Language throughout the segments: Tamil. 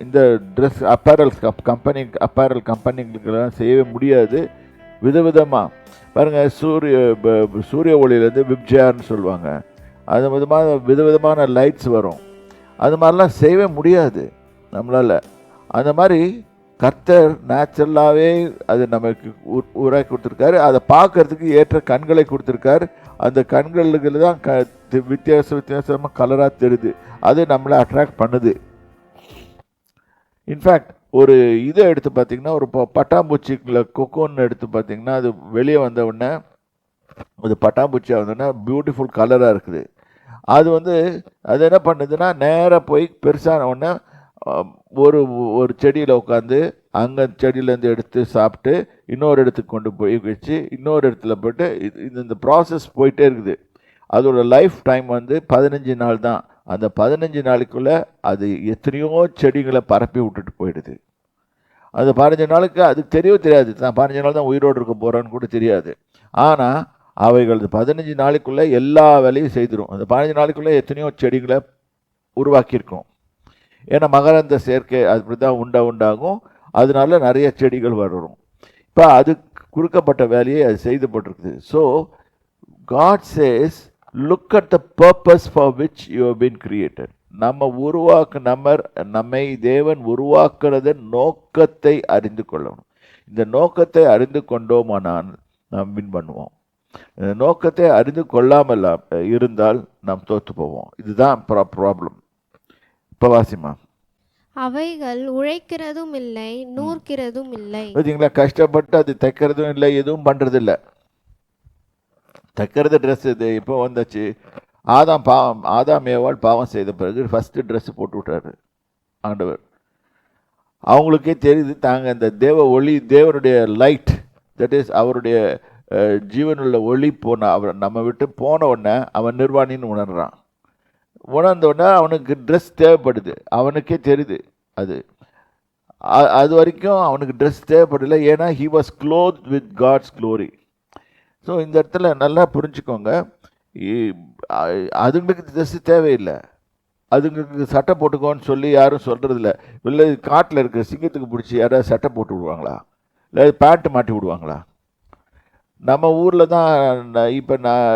இந்த ட்ரெஸ் அப்பேரல் கம்பெனிகளுக்கெல்லாம் செய்யவே முடியாது. விதவிதமாக பாருங்கள், சூரிய ஒளியிலேருந்து விப்ஜார்னு சொல்லுவாங்க, அது விதவிதமான லைட்ஸ் வரும். அது மாதிரிலாம் செய்யவே முடியாது நம்மளால். அந்த மாதிரி கர்த்தர் நேச்சுரலாகவே அது நமக்கு உருவாக்கி கொடுத்துருக்காரு. அதை பார்க்கறதுக்கு ஏற்ற கண்களை கொடுத்துருக்காரு. அந்த கண்களுக்கு தான் வித்தியாசமாக கலராக தெரியுது. அது நம்மளை அட்ராக்ட் பண்ணுது. இன்ஃபேக்ட் ஒரு இதை எடுத்து பார்த்திங்கன்னா, ஒரு பட்டாம்பூச்சிக்குள்ள கொக்கோன்னு எடுத்து பார்த்திங்கன்னா, அது வெளியே வந்த உடனே அது பட்டாம்பூச்சியாக வந்தோடனே பியூட்டிஃபுல் கலராக இருக்குது. அது என்ன பண்ணுதுன்னா, நேராக போய் பெருசான உடனே ஒரு செடியில் உட்காந்து அங்கே செடியிலேருந்து எடுத்து சாப்பிட்டு இன்னொரு இடத்துக்கு கொண்டு போய் வச்சு இன்னொரு இடத்துல போய்ட்டு இந்த ப்ராசஸ் போயிட்டே இருக்குது. அதோட லைஃப் டைம் 15 நாள் தான். அந்த 15 நாளைக்குள்ளே அது எத்தனையோ செடிகளை பரப்பி விட்டுட்டு போயிடுது. அந்த 15 நாளுக்கு அதுக்கு தெரியவே தெரியாது, நான் 15 நாள் தான் உயிரோடு இருக்க போகிறேன்னு கூட தெரியாது. ஆனால் அவைகள் 15 நாளைக்குள்ளே எல்லா வேலையும் செய்திடும். அந்த 15 நாளைக்குள்ளே எத்தனையோ செடிகளை உருவாக்கியிருக்கும். ஏன்னா மகரந்த சேர்க்கை அப்படி தான் உண்டாகும். அதனால நிறைய செடிகள் வரும். இப்போ அது கொடுக்கப்பட்ட வேலையை அது செய்துபட்டிருக்குது. So God says, look at the purpose for which you have been created. நம்மை தேவன் உருவாக்குறதன் நோக்கத்தை அறிந்து கொள்ளணும். இந்த நோக்கத்தை அறிந்து கொண்டோமானால் நாம் வின் பண்ணுவோம். இந்த நோக்கத்தை அறிந்து கொள்ளாமல் இருந்தால் நாம் தோற்று போவோம். இதுதான் ப்ராப்ளம். இப்போ வாசிமா, அவைகள் உழைக்கிறதும் இல்லை, நூற்கிறதும் இல்லை. பார்த்தீங்களா, கஷ்டப்பட்டு அது தைக்கிறதும் இல்லை, எதுவும் பண்ணுறதில்லை. தைக்கிறது ட்ரெஸ் இது இப்போ வந்துச்சு. ஆதாம் ஏவாள் பாவம் செய்த பிறகு ஃபஸ்ட்டு ட்ரெஸ்ஸு போட்டு விட்டாரு ஆண்டவர். அவங்களுக்கே தெரியுது, தாங்க இந்த தேவனுடைய லைட், தட் இஸ் அவருடைய ஜீவனுள்ள ஒளி நம்ம விட்டு போன உடனே அவன் நிர்வாணின்னு உணர்றான். உணர்ந்த உடனே அவனுக்கு ட்ரெஸ் தேவைப்படுது. அவனுக்கே தெரியுது. அது வரைக்கும் அவனுக்கு ட்ரெஸ் தேவைப்படலை. ஏன்னா he was cloth with God's glory. So இந்த இடத்துல நல்லா புரிஞ்சுக்கோங்க, அதுங்களுக்கு ட்ரெஸ்ஸு தேவையில்லை. அதுங்களுக்கு சட்டை போட்டுக்கோன்னு சொல்லி யாரும் சொல்கிறதில்ல. இல்லை காட்டில் இருக்கிற சிங்கத்துக்கு பிடிச்சி யாராவது சட்டை போட்டு விடுவாங்களா? இல்லை பேண்ட்டு மாட்டி விடுவாங்களா? நம்ம ஊரில் தான் இப்போ நான்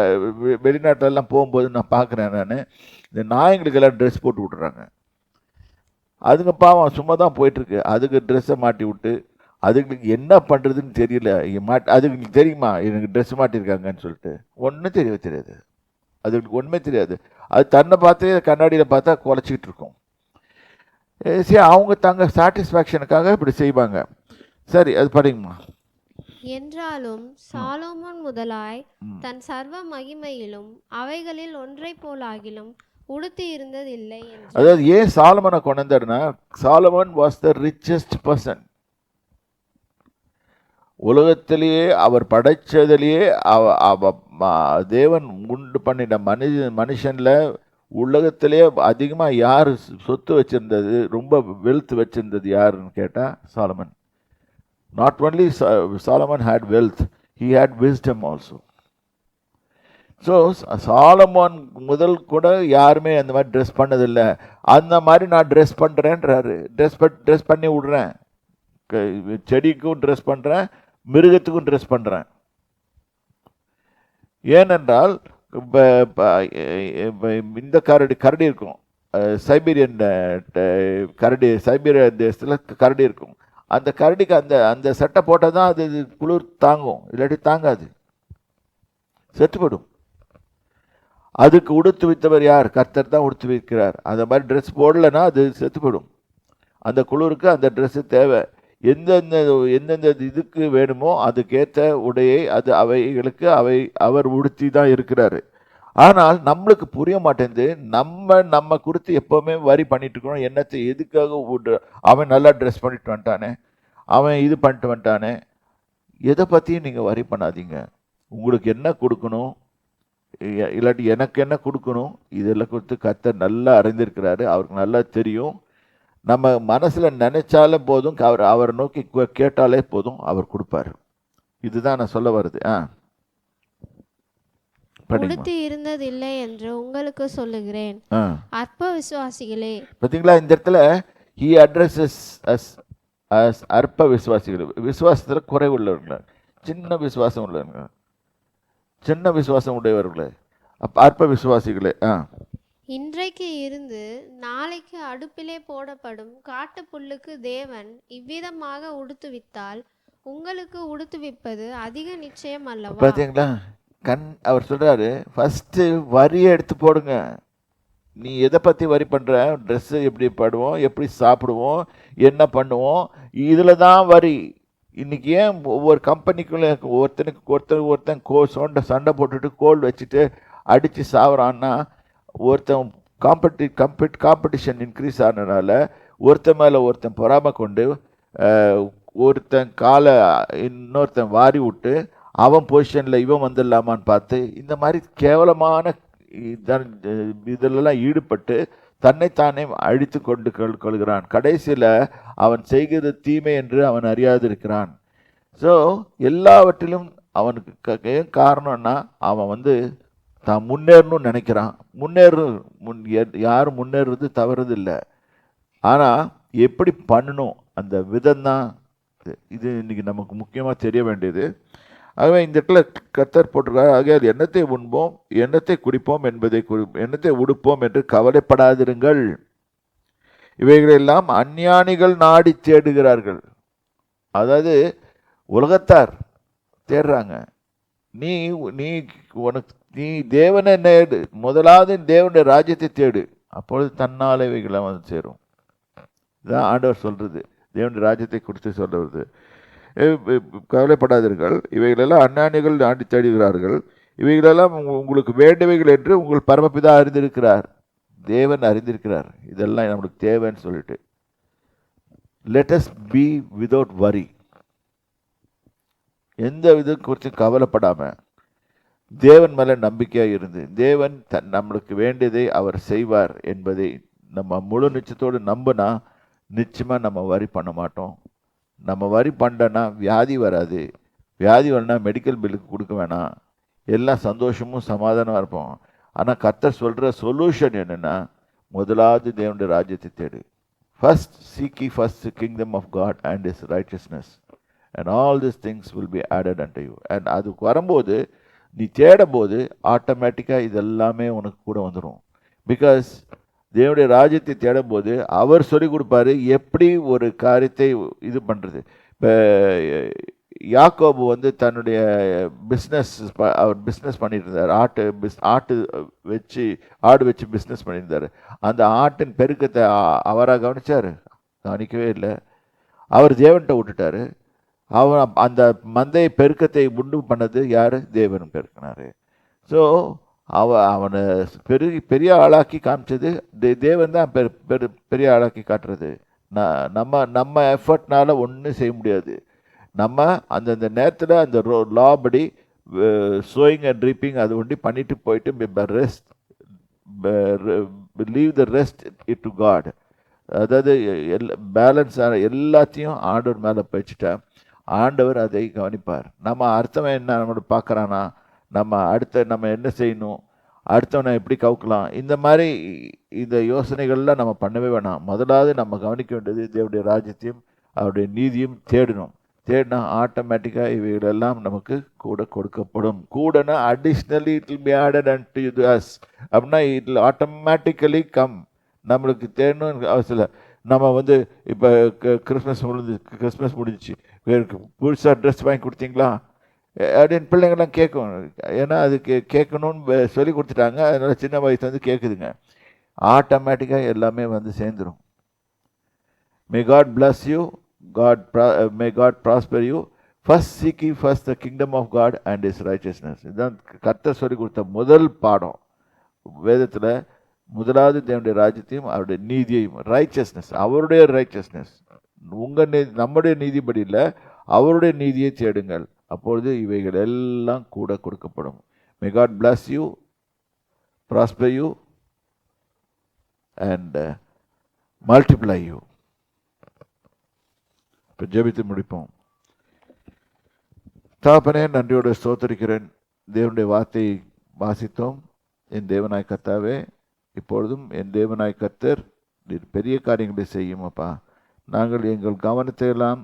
வெளிநாட்டிலலாம் போகும்போது நான் பார்க்குறேன். நான் இந்த நாய்களுக்கெல்லாம் ட்ரெஸ் போட்டு விட்டுறாங்க. அதுங்க பாவம் சும்மா தான் போயிட்டுருக்கு. அதுக்கு ட்ரெஸ்ஸை மாட்டி விட்டு அதுங்களுக்கு என்ன பண்ணுறதுன்னு தெரியல. அதுங்களுக்கு தெரியுமா எனக்கு ட்ரெஸ் மாட்டியிருக்காங்கன்னு சொல்லிட்டு? ஒன்றும் தெரியாது. அதுங்களுக்கு ஒன்றுமே தெரியாது. அது தன்னை பார்த்து கண்ணாடியில் பார்த்தா குலைச்சிக்கிட்டு இருக்கும். சரி, அவங்க தங்க சாட்டிஸ்ஃபேக்ஷனுக்காக இப்படி செய்வாங்க. சரி, அது படிங்கம்மா. என்றாலும் சாலோமோன் முதலாய் தன் சர்வ மகிமையிலும் அவைகளில் ஒன்றை போலாகிலும் உடுத்தி இருந்ததில்லை. அதாவது ஏன் சாலமனை கொண்டாருன்னா, Solomon was the richest person. உலகத்திலேயே அவர் படைச்சதிலேயே தேவன் உண்டு பண்ணின மனுஷனில் உலகத்திலேயே அதிகமாக யார் சொத்து வச்சிருந்தது, ரொம்ப வெல்த் வச்சிருந்தது யாருன்னு கேட்டால் Solomon. Not only Solomon had wealth, he had wisdom also. So Solomon முதல் கூட யாருமே அந்த மாதிரி ட்ரெஸ் பண்ணதில்லை. அந்த மாதிரி நான் ட்ரெஸ் பண்ணுறேன்றாரு. ட்ரெஸ் பண்ணி விட்றேன். செடிக்கும் ட்ரெஸ் பண்ணுறேன், மிருகத்துக்கும் ட்ரெஸ் பண்ணுறேன். ஏனென்றால் இந்த கரடி இருக்கும், சைபீரியன் கரடி, சைபீரியா தேசத்தில் கரடி இருக்கும். அந்த கரடிக்கு அந்த சட்டை போட்டால் தான் அது குளிர் தாங்கும், இல்லாட்டி தாங்காது, செத்துப்படும். அதுக்கு உடுத்து வைத்தவர் யார்? கர்த்தர் தான் உடுத்து வைக்கிறார். அந்த மாதிரி ட்ரெஸ் போடலைன்னா அது செத்துப்படும். அந்த குளிருக்கு அந்த ட்ரெஸ்ஸு தேவை. எந்தெந்த இதுக்கு வேணுமோ அதுக்கேற்ற உடையை அவைகளுக்கு அவர் உடுத்தி தான் இருக்கிறாரு. ஆனால் நம்மளுக்கு புரிய மாட்டேங்குது. நம்ம குறித்து எப்போவுமே வரி பண்ணிட்டு இருக்கிறோம். என்னத்தை எதுக்காக அவன் நல்லா ட்ரெஸ் பண்ணிட்டு வந்துட்டானே, அவன் இது பண்ணிட்டு வந்துட்டானே. எதை பற்றியும் நீங்கள் வரி பண்ணாதீங்க. உங்களுக்கு என்ன கொடுக்கணும், இல்லாட்டி எனக்கு என்ன கொடுக்கணும், இதெல்லாம் கொடுத்து கர்த்தர் நல்லா அறிந்திருக்கிறாரு. அவருக்கு நல்லா தெரியும். நம்ம மனசில் நினைச்சாலே போதும், அவரை நோக்கி கேட்டாலே போதும், அவர் கொடுப்பார். இதுதான் நான் சொல்ல வருது. உடுத்தி இருந்ததில்லை என்று உங்களுக்கு சொல்லுகிறேன், அற்ப விசுவாசிகளே. பார்த்தீங்களா, இந்த இடத்துல he addresses us as அற்ப விசுவாசிகள், விசுவாசத்தில் குறைவுள்ளவர்கள, சின்ன விசுவாசம் உள்ளவங்க, சின்ன விசுவாசம் உடையவர்களே, அற்ப விசுவாசிகளே. இன்றைக்கு இருந்து நாளைக்கு அடுப்பிலே போடப்படும் காட்டு புல்லுக்கு தேவன் இவ்விதமாக உடுத்துவித்தால் உங்களுக்கு உடுத்துவிப்பது அதிக நிச்சயம் அல்லவா? பார்த்தீங்களா, அவர் சொல்றாரு, ஃபர்ஸ்ட் வரியை எடுத்து போடுங்க. நீ எதை பற்றி வரி பண்ணுற? ட்ரெஸ்ஸு எப்படி படுவோம், எப்படி சாப்பிடுவோம், என்ன பண்ணுவோம், இதில் தான் வரி. இன்றைக்கி ஏன் ஒவ்வொரு கம்பெனிக்குள்ளே ஒருத்தன் சண்டை போட்டுட்டு கோல் வச்சுட்டு அடித்து சாப்பிட்றான்னா, ஒருத்தன் காம்படிஷன் இன்க்ரீஸ் ஆனதுனால ஒருத்தன் மேலே ஒருத்தன் பொறாமை கொண்டு ஒருத்தன் காலை இன்னொருத்தன் வாரி விட்டு அவன் பொசிஷனில் இவன் வந்துடலாமான்னு பார்த்து இந்த மாதிரி கேவலமான இதிலெல்லாம் ஈடுபட்டு தன்னைத்தானே அழித்து கொள்கிறான். கடைசியில் அவன் செய்கிறது தீமை என்று அவன் அறியாதிருக்கிறான். ஸோ எல்லாவற்றிலும் அவனுக்கு ஏன் காரணம்னா, அவன் தான் முன்னேறணும்னு நினைக்கிறான். யாரும் முன்னேறது தவறுது இல்லை, ஆனால் எப்படி பண்ணணும் அந்த விதம்தான் இது இன்னைக்கு நமக்கு முக்கியமாக தெரிய வேண்டியது. ஆகவே இந்த இடத்துல கர்த்தர் போட்டிருக்காரு, ஆகையால் எண்ணத்தை உண்போம், எண்ணத்தை குடிப்போம், எண்ணத்தை உடுப்போம் என்று கவலைப்படாதிருங்கள். இவைகளெல்லாம் அஞ்ஞானிகள் நாடி தேடுகிறார்கள். அதாவது உலகத்தார் தேடுறாங்க. நீ நீ உனக்கு நீ தேவனை நேடு, முதலாவது தேவனுடைய ராஜ்யத்தை தேடு, அப்பொழுது தன்னால் இவைகளை சேரும். இதுதான் ஆண்டவர் சொல்றது, தேவனுடைய ராஜ்யத்தை குறித்து சொல்றது. கவலைப்படாதீர்கள், இவைகளெல்லாம் அஞ்ஞானிகள் நாடி தேடுகிறார்கள், இவைகளெல்லாம் உங்களுக்கு வேண்டியவைகள் என்று உங்கள் பரமபிதா அறிந்திருக்கிறார். தேவன் அறிந்திருக்கிறார் இதெல்லாம் நம்மளுக்கு தேவைன்னு சொல்லிட்டு. லெட் அஸ் பி விதவுட் வரி. எந்த வித குறித்து கவலைப்படாம தேவன் மேலே நம்பிக்கையாக இருந்து, தேவன் நம்மளுக்கு வேண்டியதை அவர் செய்வார் என்பதை நம்ம முழு நிச்சயத்தோடு நம்பினா நிச்சயமாக நம்ம வரி பண்ண மாட்டோம். நம்ம வரி பண்ணனா வியாதி வராது. வியாதி வரனா மெடிக்கல் பில்லுக்கு கொடுக்க வேணாம், எல்லாம் சந்தோஷமும் சமாதானமாக இருப்போம். ஆனால் கர்த்தர் சொல்கிற சொல்யூஷன் என்னென்னா, முதலாவது தேவனுடைய ராஜ்யத்தை தேடு. First seek ye first the kingdom of God and his righteousness and all these things will be added unto you. And அதுக்கு வரும்போது நீ தேடும்போது ஆட்டோமேட்டிக்காக இதெல்லாமே உனக்கு கூட வந்துடும். பிகாஸ் தேவனுடைய ராஜ்யத்தை தேடும்போது அவர் சொல்லிக் கொடுப்பாரு எப்படி ஒரு காரியத்தை இது பண்ணுறது. இப்போ யாக்கோபு தன்னுடைய அவர் பிஸ்னஸ் பண்ணிட்டு இருந்தார். ஆடு வச்சு பிஸ்னஸ் பண்ணியிருந்தார். அந்த ஆட்டின் பெருக்கத்தை அவராக கவனிச்சார்? கவனிக்கவே இல்லை. அவர் தேவன்கிட்ட விட்டுட்டாரு. அந்த மந்தை பெருக்கத்தை உண்டு பண்ணது யார்? தேவன் பெருக்கினார். ஸோ அவனை பெரிய ஆளாக்கி காமிச்சது தேவன் தான். பெரிய ஆளாக்கி காட்டுறது நம்ம எஃபர்ட்னால ஒன்றும் செய்ய முடியாது. நம்ம அந்தந்த நேரத்தில் அந்த லா படி சோயிங் அண்ட் ரீப்பிங் அது ஒண்டி பண்ணிட்டு போயிட்டு rest leave the rest it to God. அதாவது பேலன்ஸ் எல்லாத்தையும் ஆண்டவர் மேலே வச்சுட்டா ஆண்டவர் அதை கவனிப்பார். நம்ம அர்த்தம் என்ன நம்மளோட பார்க்குறானா, நம்ம என்ன செய்யணும், அடுத்தவனை எப்படி கவுக்கலாம், இந்த மாதிரி இந்த யோசனைகள்லாம் நம்ம பண்ணவே வேணாம். முதலாவது நம்ம கவனிக்க வேண்டியது தேவனுடைய ராஜ்யத்தையும் அவருடைய நீதியும் தேடினா ஆட்டோமேட்டிக்காக இவைகளெல்லாம் நமக்கு கூட கொடுக்கப்படும். கூடனா additionally it will be added unto us. அப்படின்னா இட் வில் ஆட்டோமேட்டிக்கலி கம். நம்மளுக்கு தேடணும்னு அவசியம் இல்லை. நம்ம இப்போ கிறிஸ்மஸ் முடிஞ்சிச்சு, புதுசாக ட்ரெஸ் வாங்கி கொடுத்தீங்களா அப்படின்னு பிள்ளைங்கள்லாம் கேட்கும். ஏன்னா அது கேட்கணும்னு சொல்லி கொடுத்துட்டாங்க, அதனால் சின்ன வயசு கேட்குதுங்க. ஆட்டோமேட்டிக்காக எல்லாமே சேர்ந்துடும். May God bless you, may God prosper you. First seek ye first the kingdom of God and his righteousness. இதுதான் கர்த்தர் சொல்லி கொடுத்த முதல் பாடம் வேதத்தில். முதலாவது தேவனுடைய ராஜ்யத்தையும் அவருடைய நீதியையும், ரைச்சஸ்னஸ், அவருடைய ரைச்சஸ்னஸ், நம்முடைய நீதிபடி இல்லை, அவருடைய நீதியை தேடுங்கள், அப்பொழுது இவைகள் எல்லாம் கூட கொடுக்கப்படும். May God bless you, prosper you and multiply you. இப்போ ஜெபித்து முடிப்போம். தகப்பனே, நன்றியோடு ஸ்தோத்திரிக்கிறேன். தேவனுடைய வார்த்தையை வாசித்தோம். என் தேவனாய் கர்த்தாவே, இப்பொழுதும் என் தேவனாய் கர்த்தர் நீர் பெரிய காரியங்களை செய்யும் அப்பா. நாங்கள் எங்கள் கவனத்தை எல்லாம்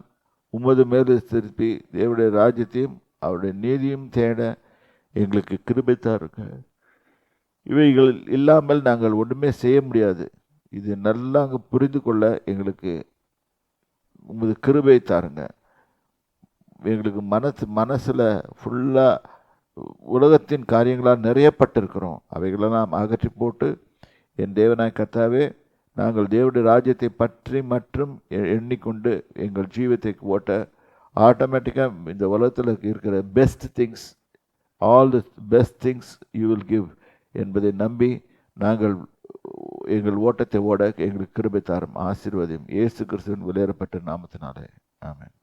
உமது மேல் திருப்பி தேவனுடைய ராஜ்யத்தையும் அவருடைய நீதியும் தேட எங்களுக்கு கிருபை தாருங்க. இவைகள் இல்லாமல் நாங்கள் ஒன்றுமே செய்ய முடியாது. இது நல்லா அங்கே புரிந்து கொள்ள எங்களுக்கு உமது கிருபை தாருங்க. எங்களுக்கு மனசில் ஃபுல்லாக உலகத்தின் காரியங்களால் நிறையப்பட்டிருக்கிறோம். அவைகளெல்லாம் அகற்றி போட்டு என் தேவனாய் கர்த்தாவே, நாங்கள் தேவனுடைய ராஜ்யத்தை பற்றி மற்றும் எண்ணிக்கொண்டு எங்கள் ஜீவத்தை ஓட்ட ஆட்டோமேட்டிக்காக இந்த உலகத்தில் இருக்கிற best things, all the best things you will give என்பதை நம்பி நாங்கள் எங்கள் ஓட்டத்தை ஓட எங்களுக்கு கிருபை தாரும். ஆசீர்வதியும். இயேசு கிறிஸ்துவின் விலையேறப்பட்ட நாமத்தினாலே ஆமென்.